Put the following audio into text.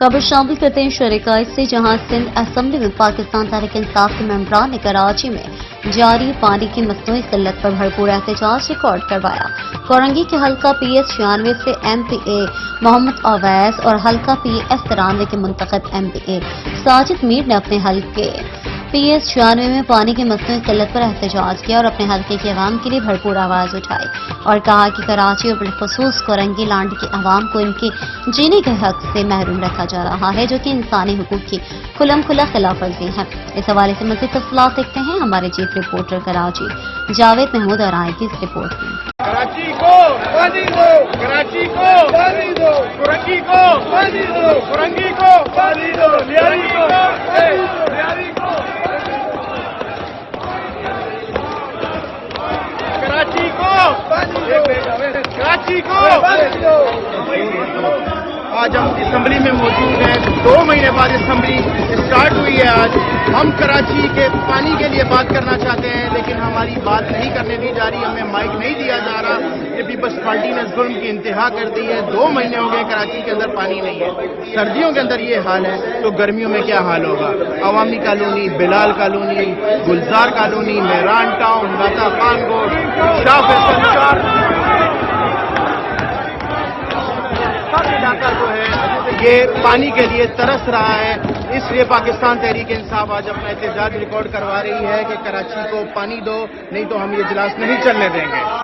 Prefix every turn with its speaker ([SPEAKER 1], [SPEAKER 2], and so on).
[SPEAKER 1] खबर शामिल करते हैं शरीकाई से, जहां सिंध असेंबली में पाकिस्तान तहरीक इंसाफ के मेंबरान ने कराची में जारी पानी की मसनूई किल्लत पर भरपूर एहतजाज रिकॉर्ड करवाया। कोरंगी के हल्का PS 96 से MPA मोहम्मद अवैस और हल्का PS 93 के मुंतखब MPA साजिद मीर ने अपने हल्के PS 96 में पानी की मसनूई किल्लत पर एहतजाज किया और अपने हल्के की आवाम के लिए भरपूर आवाज उठाई और कहा कि कराची और बिलखुसूस कोरंगी लैंड की आवाम को इनके जीने के हक से महरूम रखा जा रहा है, जो कि इंसानी हुकूक की खुला खिलाफ वर्जी है। इस हवाले से मज़ीद तफसीलात देखते हैं हमारे चीफ रिपोर्टर कराची जावेद महमूद और आए की इस रिपोर्ट में।
[SPEAKER 2] कराची को पानी दो, कराची को पानी दो, कोरंगी को पानी दो, कोरंगी को पानी दो, लियारी को लियारी को, कराची को पानी दो, कराची को पानी दो। आज हम असम्बली में मौजूद हैं। 2 महीने बाद असम्बली स्टार्ट हुई है। आज हम कराची के पानी के लिए बात करना चाहते हैं, लेकिन हमारी बात नहीं करने दी जा रही, हमें माइक नहीं दिया जा रहा। ये पीपल्स पार्टी ने जुल्म की इंतहा कर दी है। 2 महीने हो गए कराची के अंदर पानी नहीं है। सर्दियों के अंदर ये हाल है तो गर्मियों में क्या हाल होगा। अवामी कॉलोनी, बिलाल कॉलोनी, गुलजार कॉलोनी, मेहरान टाउन, नाता खान गोड, शाह फैसल इलाका जो है ये पानी के लिए तरस रहा है। इसलिए पाकिस्तान तहरीक इंसाफ आज अपना एहतजाज रिकॉर्ड करवा रही है कि कराची को पानी दो, नहीं तो हम ये इजलास नहीं चलने देंगे।